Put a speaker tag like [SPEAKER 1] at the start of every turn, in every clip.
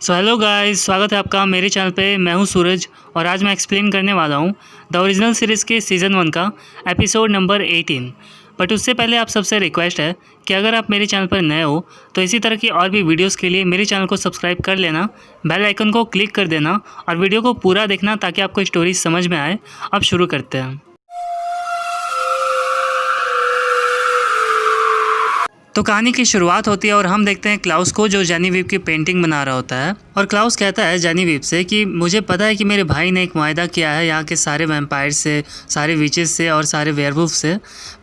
[SPEAKER 1] So hello guys, स्वागत है आपका मेरे चैनल पे। मैं हूं सूरज और आज मैं एक्सप्लेन करने वाला हूं द ओरिजिनल सीरीज़ के सीज़न 1 का एपिसोड नंबर 18। बट उससे पहले आप सबसे रिक्वेस्ट है कि अगर आप मेरे चैनल पर नए हो तो इसी तरह की और भी वीडियोस के लिए मेरे चैनल को सब्सक्राइब कर लेना, बेल आइकन को क्लिक कर देना और वीडियो को पूरा देखना ताकि आपको स्टोरी समझ में आए। अब शुरू करते हैं। तो कहानी की शुरुआत होती है और हम देखते हैं क्लाउस को जो जेनीवीव की पेंटिंग बना रहा होता है। और क्लाउस कहता है जेनीवीव से कि मुझे पता है कि मेरे भाई ने एक वायदा किया है यहाँ के सारे वैम्पायर से, सारे विचेस से और सारे वेयरवुल्फ से,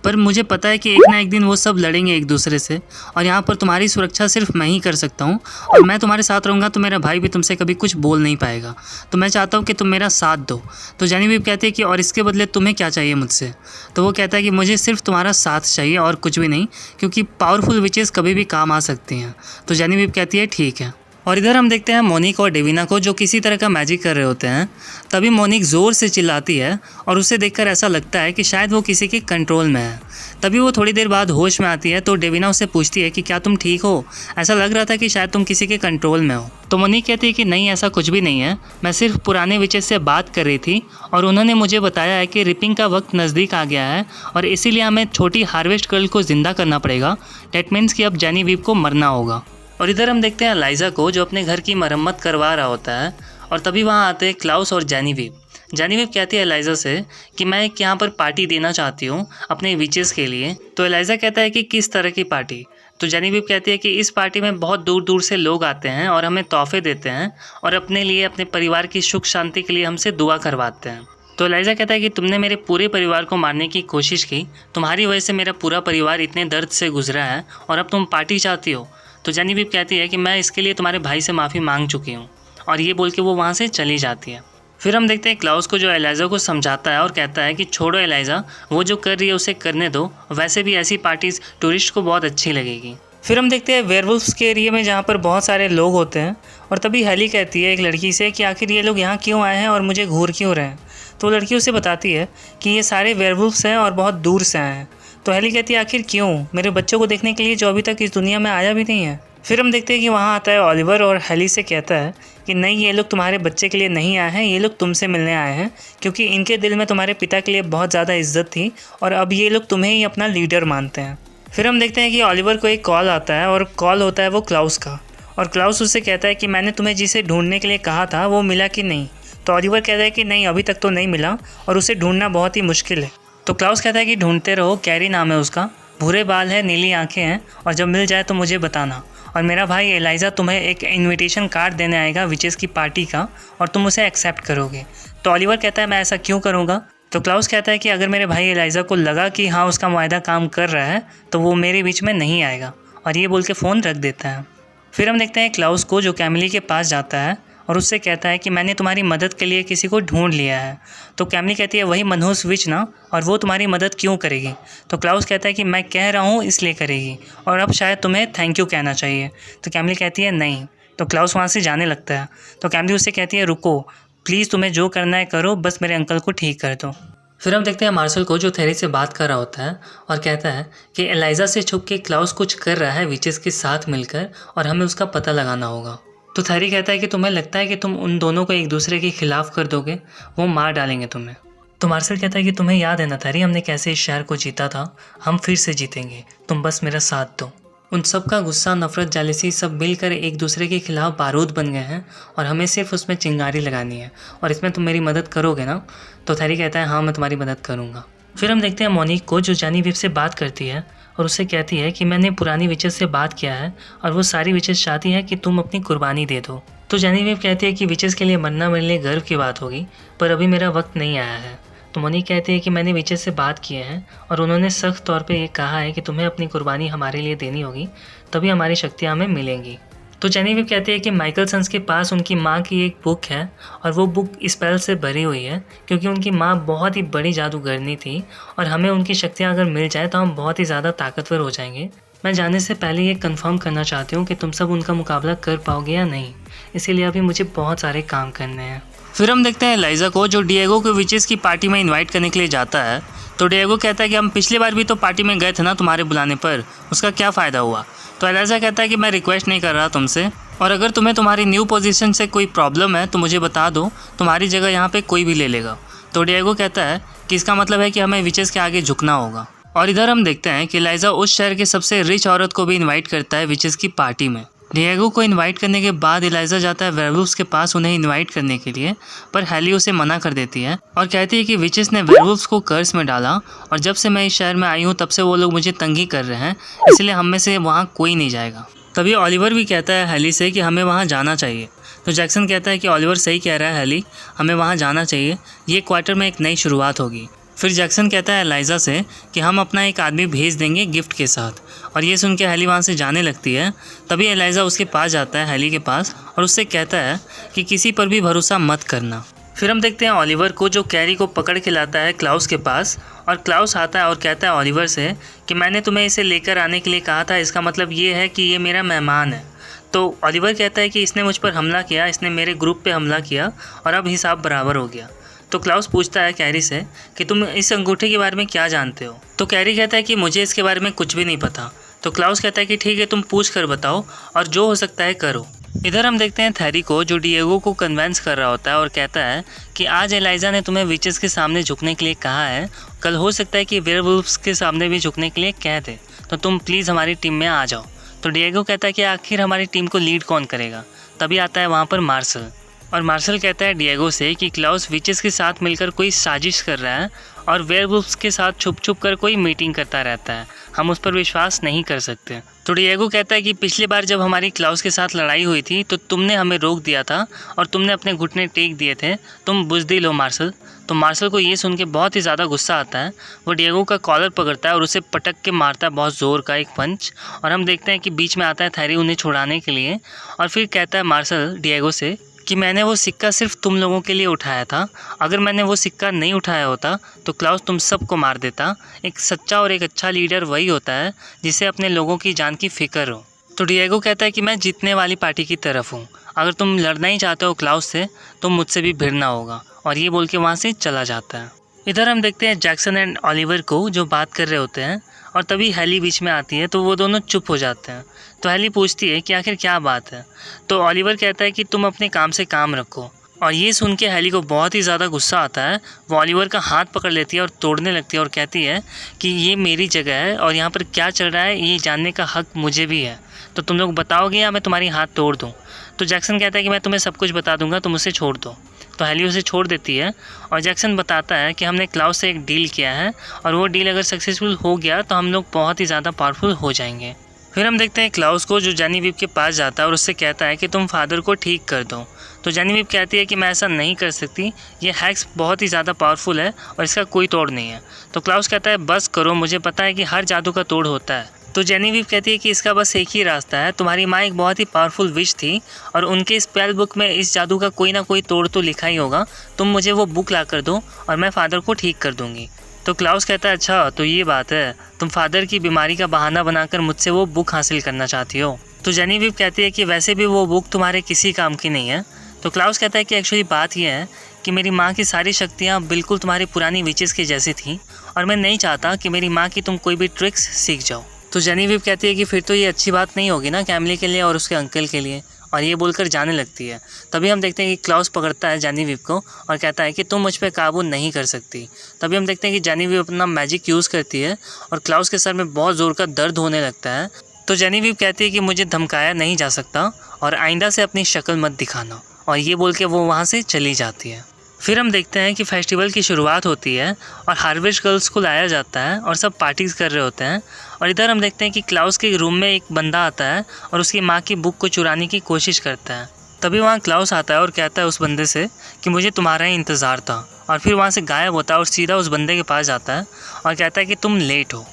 [SPEAKER 1] पर मुझे पता है कि एक ना एक दिन वो सब लड़ेंगे एक दूसरे से और यहाँ पर तुम्हारी सुरक्षा सिर्फ मैं ही कर सकता हूँ और मैं तुम्हारे साथ रहूँगा तो मेरा भाई भी तुमसे कभी कुछ बोल नहीं पाएगा। तो मैं चाहता हूँ कि तुम मेरा साथ दो। तो जेनीवीव कहती है कि और इसके बदले तुम्हें क्या चाहिए मुझसे? तो वो कहता है कि मुझे सिर्फ तुम्हारा साथ चाहिए और कुछ भी नहीं, क्योंकि पावरफुल विचेस कभी भी काम आ सकती हैं। तो जेनीवीव कहती है ठीक है। और इधर हम देखते हैं मोनिक और डेविना को जो किसी तरह का मैजिक कर रहे होते हैं। तभी मोनिक ज़ोर से चिल्लाती है और उसे देखकर ऐसा लगता है कि शायद वो किसी के कंट्रोल में है। तभी वो थोड़ी देर बाद होश में आती है तो डेविना उससे पूछती है कि क्या तुम ठीक हो? ऐसा लग रहा था कि शायद तुम किसी के कंट्रोल में हो। तो मोनिक कहती है कि नहीं, ऐसा कुछ भी नहीं है, मैं सिर्फ पुराने विचेस से बात कर रही थी और उन्होंने मुझे बताया है कि रिपिंग का वक्त नज़दीक आ गया है और इसीलिए हमें छोटी हार्वेस्ट गर्ल को ज़िंदा करना पड़ेगा। डेट मीन्स कि अब जेनीवीव को मरना होगा। और इधर हम देखते हैं एलाइजा को जो अपने घर की मरम्मत करवा रहा होता है और तभी वहाँ आते हैं क्लाउस और जेनीवीव। जेनीवीव कहती है एलाइजा से कि मैं एक यहाँ पर पार्टी देना चाहती हूँ अपने विचेस के लिए। तो एलाइजा कहता है कि किस तरह की पार्टी? तो जेनीवीव कहती है कि इस पार्टी में बहुत दूर दूर से लोग आते हैं और हमें तोहफे देते हैं और अपने लिए, अपने परिवार की सुख शांति के लिए हमसे दुआ करवाते हैं। तो एलाइजा कहता है कि तुमने मेरे पूरे परिवार को मारने की कोशिश की, तुम्हारी वजह से मेरा पूरा परिवार इतने दर्द से गुजरा है और अब तुम पार्टी चाहती हो। तो जेनीवीव कहती है कि मैं इसके लिए तुम्हारे भाई से माफ़ी मांग चुकी हूँ और ये बोल के वो वहाँ से चली जाती है। फिर हम देखते हैं क्लाउस को जो एलाइजा को समझाता है और कहता है कि छोड़ो एलाइजा, वो जो कर रही है उसे करने दो, वैसे भी ऐसी पार्टीज टूरिस्ट को बहुत अच्छी लगेगी। फिर हम देखते हैं वेयरवुल्फ्स के एरिया में जहाँ पर बहुत सारे लोग होते हैं और तभी हेली कहती है एक लड़की से कि आखिर ये लोग यहाँ क्यों आए हैं और मुझे घूर क्यों रहे हैं। तो लड़की उसे बताती है कि ये सारे वेयरवुल्फ्स हैं और बहुत दूर से आए हैं। तो हेली कहती है आखिर क्यों? मेरे बच्चों को देखने के लिए जो अभी तक इस दुनिया में आया भी नहीं है। फिर हम देखते हैं कि वहाँ आता है ओलिवर और हेली से कहता है कि नहीं, ये लोग तुम्हारे बच्चे के लिए नहीं आए हैं, ये लोग तुमसे मिलने आए हैं, क्योंकि इनके दिल में तुम्हारे पिता के लिए बहुत ज़्यादा इज्जत थी और अब ये लोग तुम्हें ही अपना लीडर मानते हैं। फिर हम देखते हैं कि ओलिवर को एक कॉल आता है और कॉल होता है वो क्लाउस का और क्लाउस उससे कहता है कि मैंने तुम्हें जिसे ढूंढने के लिए कहा था वो मिला कि नहीं? तो ओलिवर कहता है कि नहीं, अभी तक तो नहीं मिला और उसे ढूंढना बहुत ही मुश्किल है। तो क्लाउस कहता है कि ढूंढते रहो, कैरी नाम है उसका, भूरे बाल है, नीली आंखें हैं और जब मिल जाए तो मुझे बताना। और मेरा भाई एलाइजा तुम्हें एक इनविटेशन कार्ड देने आएगा विचेस की पार्टी का और तुम उसे एक्सेप्ट करोगे। तो ओलिवर कहता है मैं ऐसा क्यों करूँगा? तो क्लाउस कहता है कि अगर मेरे भाई एलाइजा को लगा कि हाँ उसका वायदा काम कर रहा है तो वो मेरे बीच में नहीं आएगा, और ये बोल के फ़ोन रख देता है। फिर हम देखते हैं क्लाउस को जो कैमिली के पास जाता है और उससे कहता है कि मैंने तुम्हारी मदद के लिए किसी को ढूंढ लिया है। तो कैमिली कहती है वही मनहूस विच ना, और वो तुम्हारी मदद क्यों करेगी? तो क्लाउस कहता है कि मैं कह रहा हूँ इसलिए करेगी और अब शायद तुम्हें थैंक यू कहना चाहिए। तो कैमिली कहती है नहीं। तो क्लाउस वहाँ से जाने लगता है। तो कैमिली उससे कहती है रुको प्लीज़, तुम्हें जो करना है करो, बस मेरे अंकल को ठीक कर दो। फिर हम देखते हैं मार्शल को जो थेरी से बात कर रहा होता है और कहता है कि एलाइजा से छुप के क्लाउस कुछ कर रहा है विचेस के साथ मिलकर और हमें उसका पता लगाना होगा। तो थेरी कहता है कि तुम्हें लगता है कि तुम उन दोनों को एक दूसरे के खिलाफ कर दोगे, वो मार डालेंगे तुम्हें। तो मार्शल कहता है कि तुम्हें याद है ना थेरी, हमने कैसे इस शहर को जीता था, हम फिर से जीतेंगे, तुम बस मेरा साथ दो। उन सब का गुस्सा, नफरत, जालिसी सब मिलकर एक दूसरे के खिलाफ बारूद बन गए हैं और हमें सिर्फ उसमें चिंगारी लगानी है और इसमें तुम मेरी मदद करोगे ना? तो थेरी कहता है हाँ मैं तुम्हारी मदद करूँगा। फिर हम देखते हैं मोनिक को जो जेनीवीव से बात करती है और उससे कहती है कि मैंने पुरानी विचेस से बात किया है और वो सारी विचेस चाहती है कि तुम अपनी कुर्बानी दे दो। तो जेनीवीव कहती है कि विचेस के लिए मरना मेरे लिए गर्व की बात होगी, पर अभी मेरा वक्त नहीं आया है। तो मोनिक कहती है कि मैंने विचेस से बात की है और उन्होंने सख्त तौर पे ये कहा है कि तुम्हें अपनी कुर्बानी हमारे लिए देनी होगी, तभी हमारी शक्तियाँ हमें मिलेंगी। तो जेनीवीव कहती है कि माइकलसन्स के पास उनकी माँ की एक बुक है और वो बुक स्पेल से भरी हुई है, क्योंकि उनकी माँ बहुत ही बड़ी जादूगरनी थी और हमें उनकी शक्तियाँ अगर मिल जाए तो हम बहुत ही ज़्यादा ताकतवर हो जाएंगे। मैं जाने से पहले ये कंफर्म करना चाहती हूँ कि तुम सब उनका मुकाबला कर पाओगे या नहीं, इसीलिए अभी मुझे बहुत सारे काम करने हैं। फिर हम देखते हैं एलाइजा को जो डिएगो को विचेस की पार्टी में इन्वाइट करने के लिए जाता है। तो डिएगो कहता है कि हम पिछली बार भी तो पार्टी में गए थे ना तुम्हारे बुलाने पर, उसका क्या फ़ायदा हुआ? तो एलाइजा कहता है कि मैं रिक्वेस्ट नहीं कर रहा तुमसे, और अगर तुम्हें तुम्हारी न्यू पोजीशन से कोई प्रॉब्लम है तो मुझे बता दो, तुम्हारी जगह यहाँ पे कोई भी ले लेगा। तो डिएगो कहता है कि इसका मतलब है कि हमें विचेस के आगे झुकना होगा। और इधर हम देखते हैं कि एलाइजा उस शहर के सबसे रिच औरत को भी इन्वाइट करता है विचेस की पार्टी में। डिएगो को इनवाइट करने के बाद एलाइजा जाता है वेयरवुल्व्स के पास उन्हें इनवाइट करने के लिए, पर हेली उसे मना कर देती है और कहती है कि विचेस ने वेयरवुल्व्स को कर्स में डाला और जब से मैं इस शहर में आई हूँ तब से वो लोग मुझे तंग ही कर रहे हैं, इसलिए हम में से वहाँ कोई नहीं जाएगा। तभी ऑलिवर भी कहता है हेली से कि हमें वहाँ जाना चाहिए। तो जैक्सन कहता है कि ऑलिवर सही कह रहा है हेली, हमें वहाँ जाना चाहिए, ये क्वार्टर में एक नई शुरुआत होगी। फिर जैक्सन कहता है एलाइजा से कि हम अपना एक आदमी भेज देंगे गिफ्ट के साथ, और ये सुन के हेली वहाँ से जाने लगती है। तभी एलाइजा उसके पास जाता है, हेली के पास, और उससे कहता है कि किसी पर भी भरोसा मत करना। फिर हम देखते हैं ऑलिवर को जो कैरी को पकड़ के लाता है क्लाउस के पास, और क्लाउस आता है और कहता है ऑलिवर से कि मैंने तुम्हें इसे लेकर आने के लिए कहा था, इसका मतलब ये है कि ये मेरा मेहमान है। तो ऑलिवर कहता है कि इसने मुझ पर हमला किया, इसने मेरे ग्रुप पे हमला किया और अब हिसाब बराबर हो गया। तो क्लाउस पूछता है कैरी से कि तुम इस अंगूठे के बारे में क्या जानते हो। तो कैरी कहता है कि मुझे इसके बारे में कुछ भी नहीं पता। तो क्लाउस कहता है कि ठीक है, तुम पूछ कर बताओ और जो हो सकता है करो। इधर हम देखते हैं थैरी को जो डिएगो को कन्वेंस कर रहा होता है और कहता है कि आज एलाइजा ने तुम्हें विचेस के सामने झुकने के लिए कहा है, कल हो सकता है कि वेयरवुल्व्स के सामने भी झुकने के लिए कह दे, तो तुम प्लीज़ हमारी टीम में आ जाओ। तो डिएगो कहता है कि आखिर हमारी टीम को लीड कौन करेगा। तभी आता है वहाँ पर मार्शल, और मार्शल कहता है डिएगो से कि क्लाउस विचेस के साथ मिलकर कोई साजिश कर रहा है और वेयरवुल्व्स के साथ छुप छुप कर कोई मीटिंग करता रहता है, हम उस पर विश्वास नहीं कर सकते। तो डिएगो कहता है कि पिछली बार जब हमारी क्लाउस के साथ लड़ाई हुई थी तो तुमने हमें रोक दिया था और तुमने अपने घुटने टेक दिए थे, तुम बुज़दिल हो मार्शल। तो मार्शल को ये सुन के बहुत ही ज़्यादा गुस्सा आता है, वो डिएगो का कॉलर पकड़ता है और उसे पटक के मारता है बहुत ज़ोर का एक पंच। और हम देखते हैं कि बीच में आता है थैरी उन्हें छुड़ाने के लिए, और फिर कहता है मार्शल डिएगो से कि मैंने वो सिक्का सिर्फ तुम लोगों के लिए उठाया था, अगर मैंने वो सिक्का नहीं उठाया होता तो क्लाउस तुम सबको मार देता। एक सच्चा और एक अच्छा लीडर वही होता है जिसे अपने लोगों की जान की फिक्र हो। तो डिएगो कहता है कि मैं जीतने वाली पार्टी की तरफ हूँ, अगर तुम लड़ना ही चाहते हो क्लाउस से तो मुझसे भी भिड़ना होगा, और ये बोल के वहाँ से चला जाता है। इधर हम देखते हैं जैक्सन एंड ऑलिवर को जो बात कर रहे होते हैं, और तभी हेली बीच में आती है तो वो दोनों चुप हो जाते हैं। तो हेली पूछती है कि आखिर क्या बात है। तो ऑलिवर कहता है कि तुम अपने काम से काम रखो, और ये सुन के हेली को बहुत ही ज़्यादा गुस्सा आता है। वो ऑलिवर का हाथ पकड़ लेती है और तोड़ने लगती है और कहती है कि ये मेरी जगह है और यहाँ पर क्या चल रहा है ये जानने का हक मुझे भी है, तो तुम लोग बताओगे या मैं तुम्हारी हाथ तोड़ दूँ। तो जैक्सन कहता है कि मैं तुम्हें सब कुछ बता दूँगा, तुम उसे छोड़ दो। तो हेली उसे छोड़ देती है, और जैक्सन बताता है कि हमने क्लाउस से एक डील किया है और वो डील अगर सक्सेसफुल हो गया तो हम लोग बहुत ही ज़्यादा पावरफुल हो जाएंगे। फिर हम देखते हैं क्लाउस को जो जेनीविव के पास जाता है और उससे कहता है कि तुम फादर को ठीक कर दो। तो जेनीविव कहती है कि मैं ऐसा नहीं कर सकती, ये हैक्स बहुत ही ज़्यादा पावरफुल है और इसका कोई तोड़ नहीं है। तो क्लाउस कहता है बस करो, मुझे पता है कि हर जादू का तोड़ होता है। तो जेनीविव कहती है कि इसका बस एक ही रास्ता है, तुम्हारी माँ एक बहुत ही पावरफुल विच थी और उनके स्पेल बुक में इस जादू का कोई ना कोई तोड़ तो लिखा ही होगा, तुम मुझे वो बुक ला कर दो और मैं फादर को ठीक कर दूँगी। तो क्लाउस कहता है अच्छा तो ये बात है, तुम फादर की बीमारी का बहाना बनाकर मुझसे वो बुक हासिल करना चाहती हो। तो जेनीविव कहती है कि वैसे भी वो बुक तुम्हारे किसी काम की नहीं है। तो क्लाउस कहता है कि एक्चुअली बात यह है कि मेरी माँ की सारी शक्तियाँ बिल्कुल तुम्हारी पुरानी विचेस की जैसी थी और मैं नहीं चाहता कि मेरी माँ की तुम कोई भी ट्रिक्स सीख जाओ। तो जेनीविव कहती है कि फिर तो ये अच्छी बात नहीं होगी ना कैमली के लिए और उसके अंकल के लिए, और ये बोलकर जाने लगती है। तभी हम देखते हैं कि क्लाउस पकड़ता है जेनीविव को और कहता है कि तुम मुझ पर काबू नहीं कर सकती। तभी हम देखते हैं कि जेनीविव अपना मैजिक यूज़ करती है और क्लाउस के सर में बहुत ज़ोर का दर्द होने लगता है। तो जेनीविव कहती है कि मुझे धमकाया नहीं जा सकता और आइंदा से अपनी शक्ल मत दिखाना, और ये बोल के वो वहाँ से चली जाती है। फिर हम देखते हैं कि फेस्टिवल की शुरुआत होती है और हार्वेस्ट गर्ल्स को लाया जाता है और सब पार्टीज़ कर रहे होते हैं। और इधर हम देखते हैं कि क्लाउस के रूम में एक बंदा आता है और उसकी माँ की बुक को चुराने की कोशिश करता है। तभी वहाँ क्लाउस आता है और कहता है उस बंदे से कि मुझे तुम्हारा ही इंतज़ार था, और फिर वहाँ से गायब होता है और सीधा उस बंदे के पास जाता है और कहता है कि तुम लेट हो।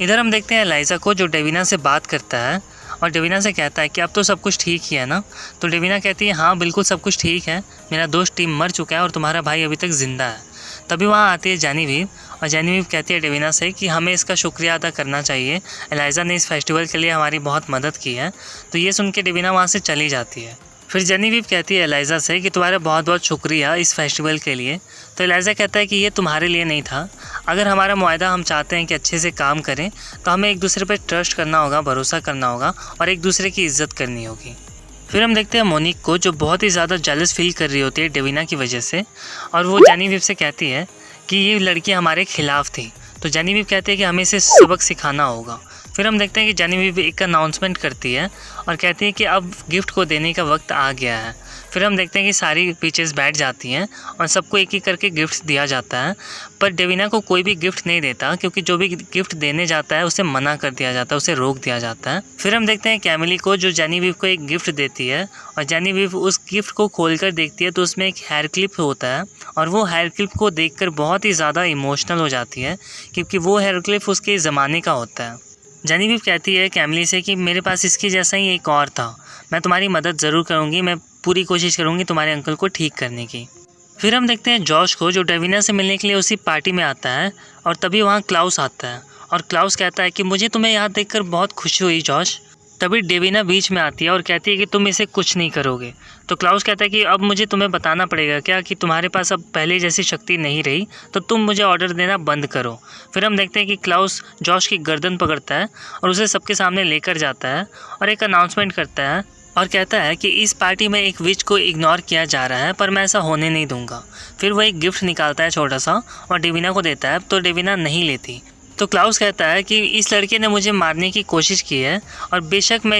[SPEAKER 1] इधर हम देखते हैं एलाइजा को जो डेविना से बात करता है और डेविना से कहता है कि अब तो सब कुछ ठीक ही है ना। तो डेविना कहती है हाँ बिल्कुल सब कुछ ठीक है, मेरा दोस्त टीम मर चुका है और तुम्हारा भाई अभी तक ज़िंदा है। तभी वहाँ आती है जेनीविव और जेनीविव कहती है डेविना से कि हमें इसका शुक्रिया अदा करना चाहिए, एलाइजा ने इस फेस्टिवल के लिए हमारी बहुत मदद की है। तो ये सुन के डेविना वहाँ से चली जाती है। फिर जेनीविव कहती है एलाइजा से कि तुम्हारा बहुत बहुत शुक्रिया इस फेस्टिवल के लिए। तो एलाइजा कहता है कि ये तुम्हारे लिए नहीं था, अगर हमारा मुआहदा हम चाहते हैं कि अच्छे से काम करें तो हमें एक दूसरे पर ट्रस्ट करना होगा, भरोसा करना होगा और एक दूसरे की इज्जत करनी होगी। फिर हम देखते हैं मोनिक को, जो बहुत ही ज़्यादा जेलस फील कर रही होती है डेविना की वजह से, और वो जेनिफर से कहती है कि ये लड़की हमारे खिलाफ थी। तो जेनिफर कहती है कि हमें इसे सबक सिखाना होगा। फिर हम देखते हैं कि जेनिफर एक अनाउंसमेंट करती है और कहती है कि अब गिफ्ट को देने का वक्त आ गया है। फिर हम देखते हैं कि सारी पीचेस बैठ जाती हैं और सबको एक एक करके गिफ्ट दिया जाता है, पर डेविना को कोई भी गिफ्ट नहीं देता, क्योंकि जो भी गिफ्ट देने जाता है उसे मना कर दिया जाता है, उसे रोक दिया जाता है। फिर हम देखते हैं कैमिली को, जो जेनिफर को एक गिफ्ट देती है और जेनिफर उस गिफ्ट को खोलकर देखती है तो उसमें एक हेयर क्लिप होता है और वो हेयर क्लिप को देखकर बहुत ही ज़्यादा इमोशनल हो जाती है, क्योंकि वो हेयर क्लिप उसके ज़माने का होता है। जेनिफर कहती है कैमिली से कि मेरे पास इसके जैसा ही एक और था, मैं तुम्हारी मदद ज़रूर करूँगी, मैं पूरी कोशिश करूँगी तुम्हारे अंकल को ठीक करने की। फिर हम देखते हैं जॉश को, जो डेविना से मिलने के लिए उसी पार्टी में आता है और तभी वहाँ क्लाउस आता है और क्लाउस कहता है कि मुझे तुम्हें यहाँ देखकर बहुत खुशी हुई जॉश। तभी डेविना बीच में आती है और कहती है कि तुम इसे कुछ नहीं करोगे। तो क्लाउस कहता है कि अब मुझे तुम्हें बताना पड़ेगा क्या कि तुम्हारे पास अब पहले जैसी शक्ति नहीं रही, तो तुम मुझे ऑर्डर देना बंद करो। फिर हम देखते हैं कि क्लाउस जॉश की गर्दन पकड़ता है और उसे सबके सामने लेकर जाता है और एक अनाउंसमेंट करता है और कहता है कि इस पार्टी में एक विच को इग्नोर किया जा रहा है, पर मैं ऐसा होने नहीं दूंगा। फिर वो एक गिफ्ट निकालता है छोटा सा और डेविना को देता है, तो डेविना नहीं लेती। तो क्लाउस कहता है कि इस लड़के ने मुझे मारने की कोशिश की है और बेशक मैं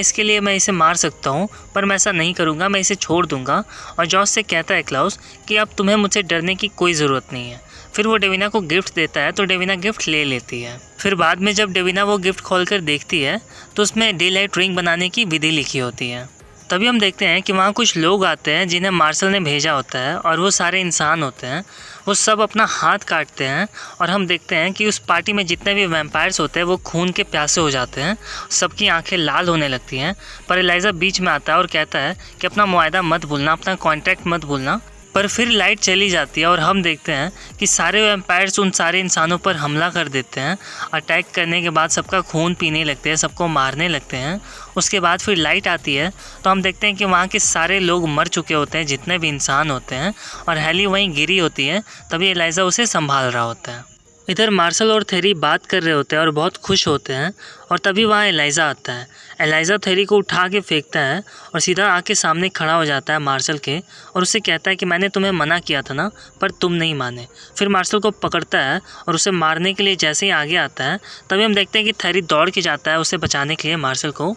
[SPEAKER 1] इसे मार सकता हूँ, पर मैं ऐसा नहीं करूँगा, मैं इसे छोड़ दूँगा। और जॉश से कहता है क्लाउस कि अब तुम्हें मुझसे डरने की कोई ज़रूरत नहीं है। फिर वो डेविना को गिफ्ट देता है, तो डेविना गिफ्ट ले लेती है। फिर बाद में जब डेविना वो गिफ्ट खोलकर देखती है तो उसमें डे लाइट रिंग बनाने की विधि लिखी होती है। तभी हम देखते हैं कि वहाँ कुछ लोग आते हैं जिन्हें मार्शल ने भेजा होता है और वो सारे इंसान होते हैं। वो सब अपना हाथ काटते हैं और हम देखते हैं कि उस पार्टी में जितने भी वैम्पायर्स होते हैं वो खून के प्यासे हो जाते हैं, सबकी आंखें लाल होने लगती हैं। पर एलाइजा बीच में आता है और कहता है कि अपना मुआहदा मत भूलना, अपना कॉन्ट्रैक्ट मत भूलना। पर फिर लाइट चली जाती है और हम देखते हैं कि सारे वैम्पायर्स उन सारे इंसानों पर हमला कर देते हैं। अटैक करने के बाद सबका खून पीने लगते हैं, सबको मारने लगते हैं। उसके बाद फिर लाइट आती है तो हम देखते हैं कि वहाँ के सारे लोग मर चुके होते हैं, जितने भी इंसान होते हैं, और हेली वहीं गिरी होती है। तभी एलाइजा उसे संभाल रहा होता है। इधर मार्शल और थेरी बात कर रहे होते हैं और बहुत खुश होते हैं और तभी वहाँ एलाइजा आता है। एलाइजा थेरी को उठा के फेंकता है और सीधा आके सामने खड़ा हो जाता है मार्शल के और उससे कहता है कि मैंने तुम्हें मना किया था ना, पर तुम नहीं माने। फिर मार्शल को पकड़ता है और उसे मारने के लिए जैसे ही आगे आता है तभी हम देखते हैं कि थेरी दौड़ के जाता है उसे बचाने के लिए मार्शल को,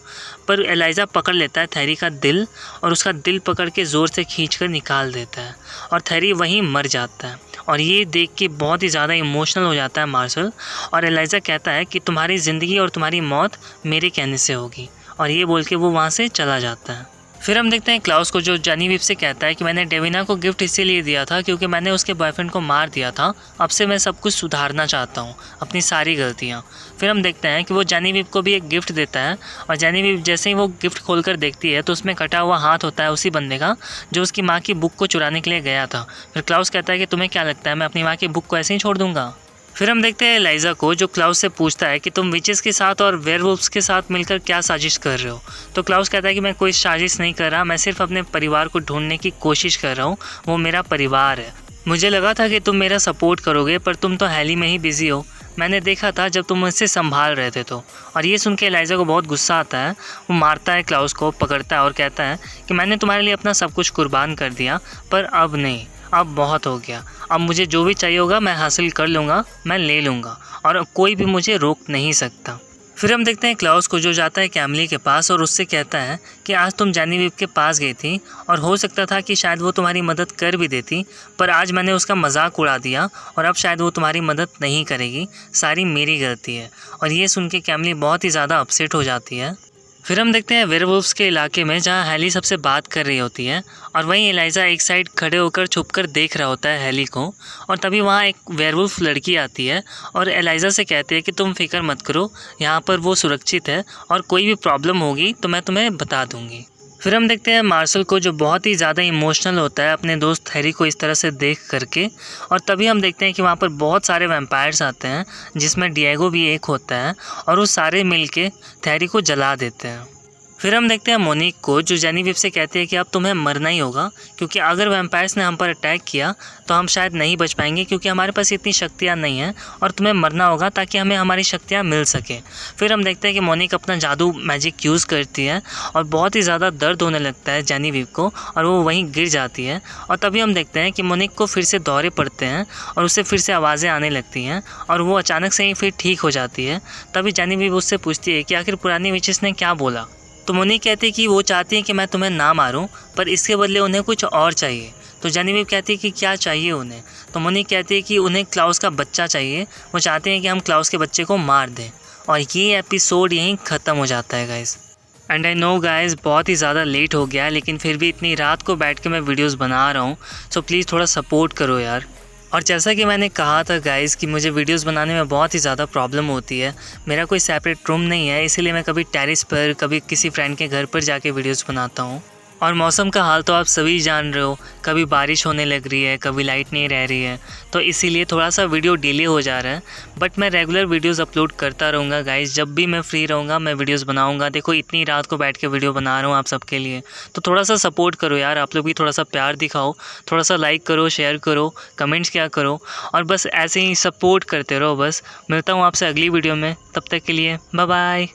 [SPEAKER 1] पर एलाइजा पकड़ लेता है थेरी का दिल और उसका दिल पकड़ के ज़ोर से खींच कर निकाल देता है और थेरी वहीं मर जाता है। और ये देख के बहुत ही ज़्यादा इमोशनल हो जाता है मार्शल और एलाइजा कहता है कि तुम्हारी ज़िंदगी और तुम्हारी मौत मेरे कहने से होगी, और ये बोल के वो वहाँ से चला जाता है। फिर हम देखते हैं क्लाउस को, जो जेनिफर से कहता है कि मैंने डेविना को गिफ्ट इसीलिए दिया था क्योंकि मैंने उसके बॉयफ्रेंड को मार दिया था, अब से मैं सब कुछ सुधारना चाहता हूँ, अपनी सारी गलतियाँ। फिर हम देखते हैं कि वो जेनिफर को भी एक गिफ्ट देता है और जेनिफर जैसे ही वो गिफ्ट खोलकर देखती है तो उसमें कटा हुआ हाथ होता है उसी बंदे का जो उसकी माँ की बुक को चुराने के लिए गया था। फिर क्लाउस कहता है कि तुम्हें क्या लगता है मैं अपनी माँ की बुक को ऐसे ही छोड़ दूँगा। फिर हम देखते हैं एलाइजा को, जो क्लाउस से पूछता है कि तुम विचेस के साथ और वेयरवुल्फ्स के साथ मिलकर क्या साजिश कर रहे हो। तो क्लाउस कहता है कि मैं कोई साजिश नहीं कर रहा, मैं सिर्फ अपने परिवार को ढूंढने की कोशिश कर रहा हूँ, वो मेरा परिवार है। मुझे लगा था कि तुम मेरा सपोर्ट करोगे, पर तुम तो हेली में ही बिजी हो, मैंने देखा था जब तुम मुझसे संभाल रहे थे तो। और ये सुन के एलाइजा को बहुत गुस्सा आता है, वो मारता है क्लाउस को, पकड़ता है और कहता है कि मैंने तुम्हारे लिए अपना सब कुछ कुर्बान कर दिया, पर अब नहीं, अब बहुत हो गया, अब मुझे जो भी चाहिए होगा मैं हासिल कर लूँगा, मैं ले लूँगा और कोई भी मुझे रोक नहीं सकता। फिर हम देखते हैं क्लाउस को, जो जाता है कैमिली के पास और उससे कहता है कि आज तुम जेनिफर के पास गई थी और हो सकता था कि शायद वो तुम्हारी मदद कर भी देती, पर आज मैंने उसका मजाक उड़ा दिया और अब शायद वो तुम्हारी मदद नहीं करेगी, सारी मेरी गलती है। और ये सुन के कैमिली बहुत ही ज़्यादा अपसेट हो जाती है। फिर हम देखते हैं वेयरवुल्फ्स के इलाके में, जहाँ हेली सबसे बात कर रही होती है और वहीं एलाइजा एक साइड खड़े होकर छुपकर देख रहा होता है हेली को। और तभी वहाँ एक वेयरवुल्फ लड़की आती है और एलाइजा से कहती है कि तुम फिक्र मत करो, यहाँ पर वो सुरक्षित है और कोई भी प्रॉब्लम होगी तो मैं तुम्हें बता दूँगी। फिर हम देखते हैं मार्शल को, जो बहुत ही ज़्यादा इमोशनल होता है अपने दोस्त थेरी को इस तरह से देख करके। और तभी हम देखते हैं कि वहाँ पर बहुत सारे वैम्पायर्स आते हैं, जिसमें डिएगो भी एक होता है, और वो सारे मिलके थेरी को जला देते हैं। फिर हम देखते हैं मोनिक को, जो जेनिफिर से कहती है कि अब तुम्हें मरना ही होगा, क्योंकि अगर वैम्पायर्स ने हम पर अटैक किया तो हम शायद नहीं बच पाएंगे, क्योंकि हमारे पास इतनी शक्तियाँ नहीं हैं और तुम्हें मरना होगा ताकि हमें हमारी शक्तियाँ मिल सकें। फिर हम देखते हैं कि मोनिक अपना जादू मैजिक यूज़ करती है और बहुत ही ज़्यादा दर्द होने लगता है जेनिफिर को और वो वहीं गिर जाती है। और तभी हम देखते हैं कि मोनिक को फिर से दौरे पड़ते हैं और उससे फिर से आवाज़ें आने लगती हैं और वो अचानक से ही फिर ठीक हो जाती है। तभी जेनिफिर उससे पूछती है कि आखिर पुरानी विचेस ने क्या बोला। तो मोनिक कहती है कि वो चाहती है कि मैं तुम्हें ना मारूं, पर इसके बदले उन्हें कुछ और चाहिए। तो जेनिफिर कहती है कि क्या चाहिए उन्हें। तो मोनिक कहती है कि उन्हें क्लाउस का बच्चा चाहिए, वो चाहते हैं कि हम क्लाउस के बच्चे को मार दें। और ये एपिसोड यहीं ख़त्म हो जाता है guys. And I know guys, बहुत ही ज़्यादा लेट हो गया, लेकिन फिर भी इतनी रात को बैठ के मैं वीडियोज़ बना रहा हूँ, सो प्लीज़ थोड़ा सपोर्ट करो यार। और जैसा कि मैंने कहा था गाइस कि मुझे वीडियोस बनाने में बहुत ही ज़्यादा प्रॉब्लम होती है। मेरा कोई सेपरेट रूम नहीं है, इसीलिए मैं कभी टेरेस पर, कभी किसी फ्रेंड के घर पर जाके वीडियोस बनाता हूँ। और मौसम का हाल तो आप सभी जान रहे हो, कभी बारिश होने लग रही है, कभी लाइट नहीं रह रही है, तो इसीलिए थोड़ा सा वीडियो डिले हो जा रहा है। बट मैं रेगुलर वीडियोस अपलोड करता रहूँगा गाइस, जब भी मैं फ्री रहूँगा मैं वीडियोस बनाऊँगा। देखो इतनी रात को बैठ के वीडियो बना रहा हूँ आप सबके लिए, तो थोड़ा सा सपोर्ट करो यार, आप लोग भी थोड़ा सा प्यार दिखाओ, थोड़ा सा लाइक करो, शेयर करो, कमेंट्स क्या करो, और बस ऐसे ही सपोर्ट करते रहो। बस मिलता हूँ आपसे अगली वीडियो में, तब तक के लिए बाय बाय।